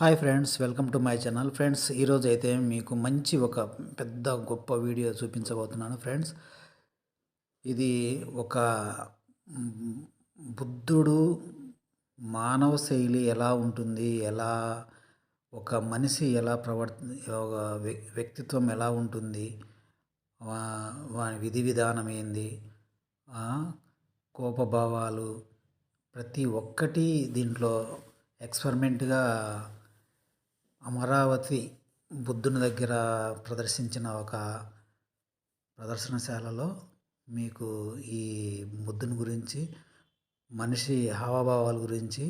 Hi friends, welcome to my channel. Friends, ఈరోజు అయితే మీకు మంచి ఒక పెద్ద గొప్ప వీడియో చూపించబోతున్నాను. ఫ్రెండ్స్, ఇది ఒక మ్, బుద్ధుడు మానవ శైలి ఎలా ఉంటుంది, ఒక మనిషి ఎలా ఒక వ్యక్తిత్వం ఎలా ఉంటుంది, వాని విధి విధానం ఏంది, ఆ, కోపభావాలు ప్రతి ఒక్కటి దీంట్లో ఎక్స్పెరిమెంట్గా అమరావతి బుద్ధుని దగ్గర ప్రదర్శించిన ఒక ప్రదర్శనశాలలో మీకు ఈ బుద్ధుని గురించి, మనిషి హావభావాల గురించి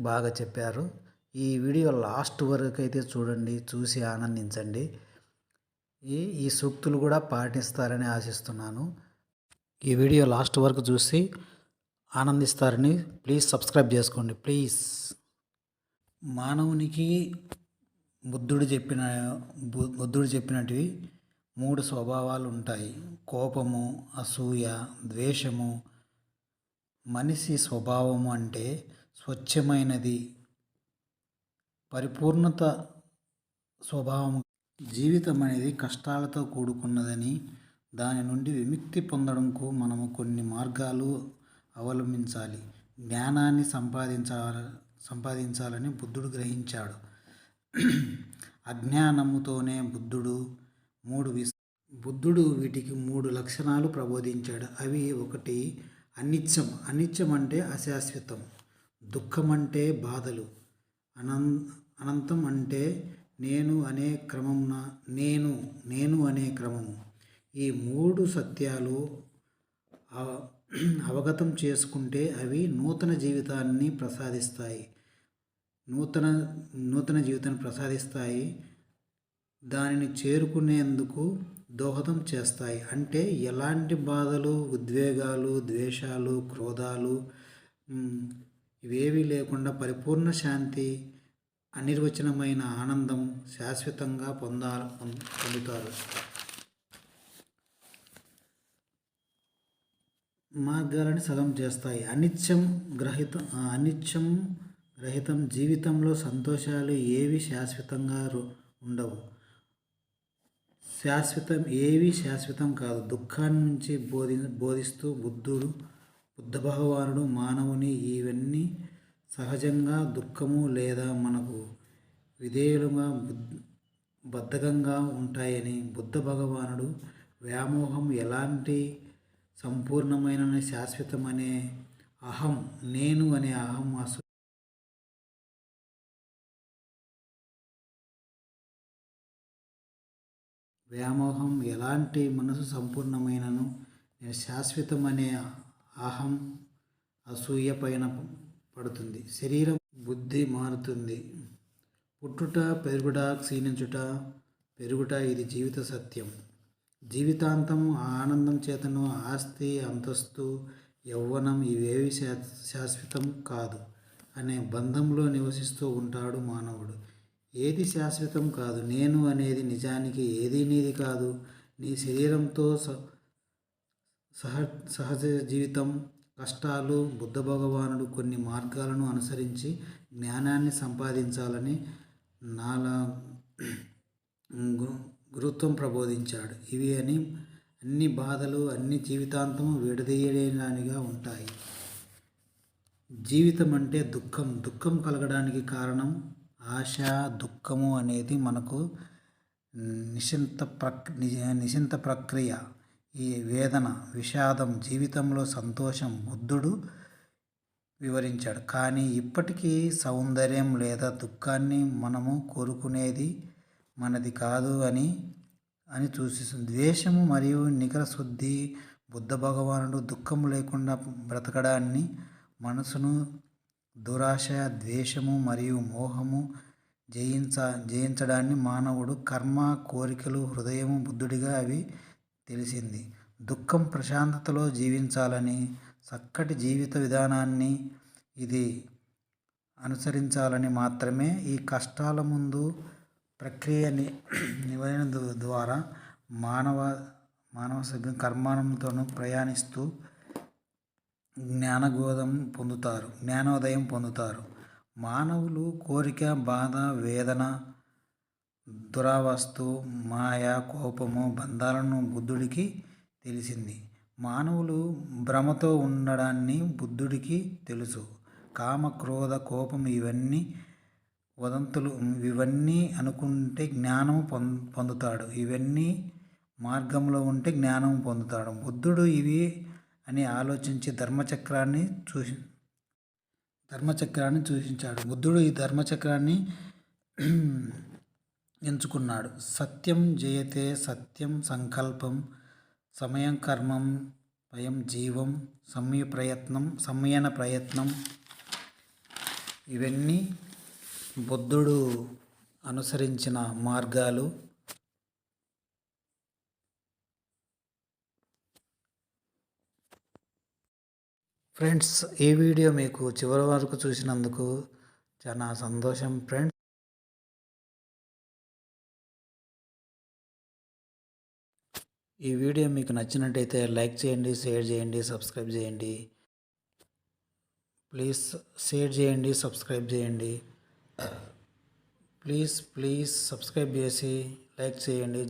బాగా చెప్పారు. ఈ వీడియో లాస్ట్ వరకు అయితే చూడండి, చూసి ఆనందించండి. ఈ సూక్తులు కూడా పాటిస్తారని ఆశిస్తున్నాను. ఈ వీడియో లాస్ట్ వరకు చూసి ఆనందిస్తారని ప్లీజ్ సబ్స్క్రైబ్ చేసుకోండి ప్లీజ్. మానవునికి బుద్ధుడు చెప్పినటివి 3 స్వభావాలు ఉంటాయి: కోపము, అసూయ, ద్వేషము. మనిషి స్వభావము అంటే స్వచ్ఛమైనది, పరిపూర్ణత స్వభావం. జీవితం అనేది కష్టాలతో కూడుకున్నదని, దాని నుండి విముక్తి పొందడంకు మనము కొన్ని మార్గాలు అవలంబించాలి. జ్ఞానాన్ని సంపాదించాలని బుద్ధుడు గ్రహించాడు. అజ్ఞానముతోనే బుద్ధుడు వీటికి 3 లక్షణాలు ప్రబోధించాడు. అవి: 1 అనిత్యం. అనిత్యం అంటే అశాశ్వతం. దుఃఖం అంటే బాధలు. అనంతం అంటే నేను అనే క్రమము. ఈ 3 సత్యాలు అవగతం చేసుకుంటే అవి నూతన జీవితాన్ని ప్రసాదిస్తాయి. దానిని చేరుకునేందుకు దోహదం చేస్తాయి. అంటే ఎలాంటి బాధలు, ఉద్వేగాలు, ద్వేషాలు, క్రోధాలు ఇవేవీ లేకుండా పరిపూర్ణ శాంతి, అనిర్వచనమైన ఆనందం శాశ్వతంగా పొందుతారు. మార్గాలను సగం చేస్తాయి. అనిత్యం రహితం. జీవితంలో సంతోషాలు ఏవి శాశ్వతంగా ఉండవు. ఏవి శాశ్వతం కాదు. దుఃఖాన్ని నుంచి బోధిస్తూ బుద్ధ భగవానుడు మానవుని ఇవన్నీ సహజంగా దుఃఖము లేదా మనకు విధేయులుగా బద్ధకంగా ఉంటాయని, బుద్ధ భగవానుడు వ్యామోహం ఎలాంటి సంపూర్ణమైన శాశ్వతమనే అహం, నేను అనే అహం, వ్యామోహం ఎలాంటి మనసు సంపూర్ణమైనను శాశ్వతమనే అహం, అసూయ పైన పడుతుంది. శరీరం, బుద్ధి మారుతుంది. పుట్టుట, పెరుగుట, క్షీణించుట, పెరుగుట ఇది జీవిత సత్యం. జీవితాంతం ఆనందం చేతను ఆస్తి, అంతస్తు, యవ్వనం ఇవేవి శాశ్వతం కాదు అనే బంధంలో నివసిస్తూ ఉంటాడు మానవుడు. ఏది శాశ్వతం కాదు. నేను అనేది నిజానికి ఏదీ నీది కాదు. నీ శరీరంతో సహజ జీవితం, కష్టాలు. బుద్ధ భగవానుడు కొన్ని మార్గాలను అనుసరించి జ్ఞానాన్ని సంపాదించాలని గురుత్వం ప్రబోధించాడు. ఇవి అన్ని బాధలు అన్ని జీవితాంతం విడదీయలేనిగా ఉంటాయి. జీవితం అంటే దుఃఖం కలగడానికి కారణం ఆశ. దుఃఖము అనేది మనకు నిశింత ప్రక్రియ. ఈ వేదన, విషాదం, జీవితంలో సంతోషం బుద్ధుడు వివరించాడు. కానీ ఇప్పటికీ సౌందర్యం లేదా దుఃఖాన్ని మనము కోరుకునేది మనది కాదు అని సూచిస్తుంది. ద్వేషము మరియు నికర శుద్ధి. బుద్ధ భగవానుడు దుఃఖం లేకుండా బ్రతకడాన్ని, మనసును దురాశ, ద్వేషము మరియు మోహము జయించడాన్ని మానవుడు కర్మ, కోరికలు, హృదయము బుద్ధుడిగా అవి తెలిసింది. దుఃఖం ప్రశాంతతలో జీవించాలని, చక్కటి జీవిత విధానాన్ని ఇది అనుసరించాలని మాత్రమే. ఈ కష్టాల ముందు ప్రక్రియ నివరణ ద్వారా మానవ కర్మానంతో ప్రయాణిస్తూ జ్ఞానోదయం పొందుతారు. మానవులు కోరిక, బాధ, వేదన, దురావస్థ, మాయ, కోపము, బంధాలను బుద్ధుడికి తెలిసింది. మానవులు భ్రమతో ఉండడాన్ని బుద్ధుడికి తెలుసు. కామ, క్రోధ, కోపం ఇవన్నీ వదంతులు. ఇవన్నీ అనుకుంటే జ్ఞానం పొందుతాడు. ఇవన్నీ మార్గంలో ఉంటే జ్ఞానం పొందుతాడు. బుద్ధుడు ఇవి అని ఆలోచించి ధర్మచక్రాన్ని సూచించాడు. బుద్ధుడు ఈ ధర్మచక్రాన్ని ఎంచుకున్నాడు. సత్యం జయతే, సత్యం సంకల్పం, సమయం కర్మం, భయం జీవం, సంయన ప్రయత్నం ఇవన్నీ బుద్ధుడు అనుసరించిన మార్గాలు. ఫ్రెండ్స్, ఈ వీడియో మీకు చివరి వరకు చూసినందుకు చాలా సంతోషం ఫ్రెండ్స్. ఈ వీడియో మీకు నచ్చినట్టయితే లైక్ చేయండి, షేర్ చేయండి, సబ్స్క్రైబ్ చేయండి. ప్లీజ్ షేర్ చేయండి, సబ్స్క్రైబ్ చేయండి. ప్లీజ్ సబ్స్క్రైబ్ చేసి లైక్ చేయండి.